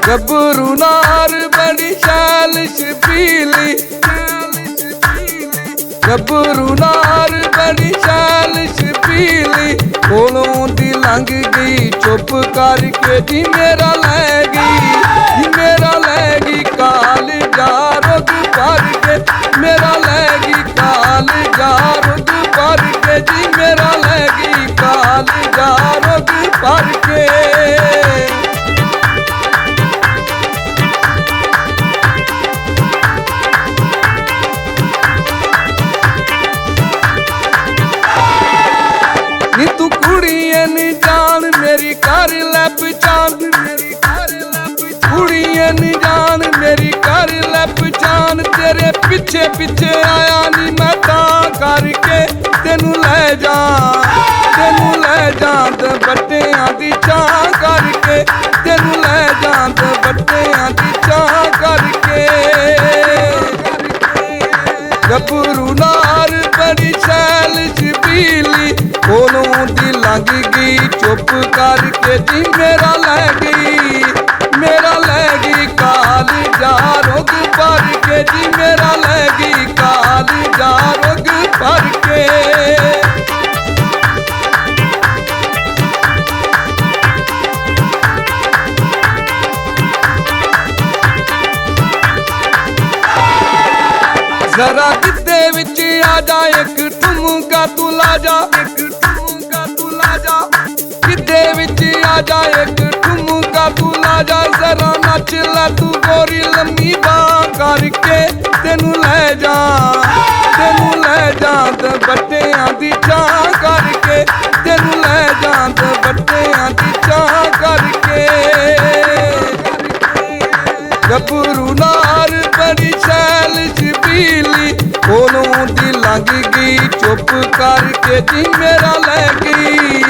गभरू नार बड़ी शैल छबीली, गभरू नार बड़ी शैल छबीली, कोलों दी लंघ गई चुप करके जी मेरा लै गई, जी मेरा लै गई काल जा रुग भर के, मेरा लै गई काल जा रुग भर के, जी मेरा लै गई काल जा रुग भर के। नी तू कुड़िए नी जान मेरी कर लै पहचान, कुड़िए नी जान मेरी कर लै पहचान, तेरे पिछे पिछे आया नी मैं तां करके तेनू लै जा, तेनू लै जा ते बट्टियां दी चाह करके, तेनू लै जा ते बट्टियां दी चाह करके। गभरू नार बड़ी शैल छबीली, कोलों दी लंघ गई चुप करके जी मेरा लै गई, मेरा लै गई काल जा रुग भर के, जी मेरा लै गई काल जा रुग भर के। जरा गिद्धे विच आ जा एक ठुमका तू ला जा, एक ठुमका तू ला जा, गिद्धे विच आ जा एक ठुमका तू ला जा, जरा नच लै तू गोरी लम्मी बांह करके तेनू लै जा, तेनू लै जा ते बट्टियां दी चाह करके, तेनू लै जा ते बट्टियां दी चाह करके। गभरू नार बड़ी शैल छबीली, कोलों दी लंघ गई चुप करके जी मेरा लै गई,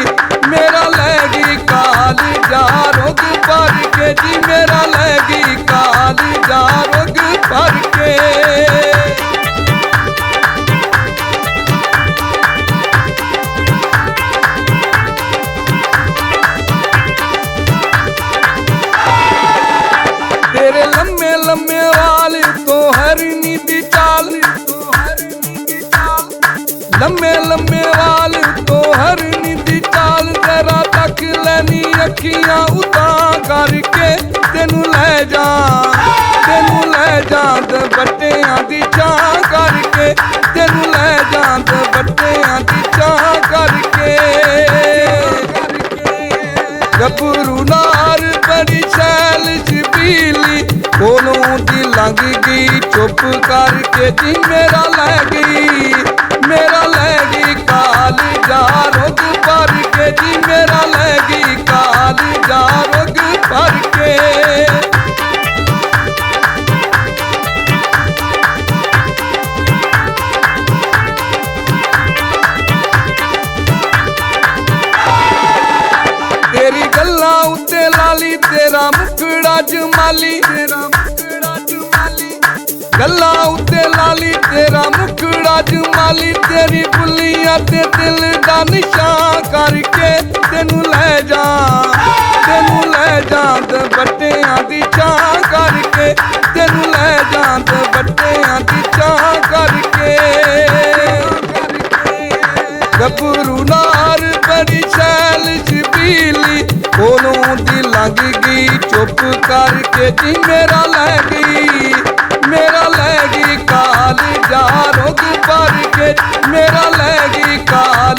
मेरा लै गई काल जा रुग भर के, जी मेरा लै गई काल जा रुग भर के। तेरे लम्मे लम्मे वाल तो हरनी दी चाल, लम्मे लम्मे वाल तो हरनी दी चाल, तेरा तक लैनी अखियां उतां करके तेनू लै जा, तेनू लै जा ते बट्टियां दी चाह करके, तेनू लै जा ते बट्टियां दी चाह करके। गभरू नार बड़ी शैल छबीली, कोलों दी लंघ गई चुप करके जी मेरा लै गई, मेरा लै गई काल जा रुग भर के, जी मेरा लै गई काल जा रुग भर के। तेरी गल्लां उत्ते लाली तेरा मुखड़ा जमाली, तेरा मुखड़ा जमाली, गल्लां उत्ते लाली तेरा मुखड़ा जमाली, तेरी बुल्लियां ते दिल दा निशान करके तेनू लै जा, तेनू लै जा ते बट्टियां दी चाह करके, तेनू लै जा ते बट्टियां दी चाह करके। गभरू नार बड़ी शैल छबीली, कोलों दी लंघ गई चुप करके जी मेरा लै गई, मेरा लै गई काल जा रुग भर के, मेरा लै गई काल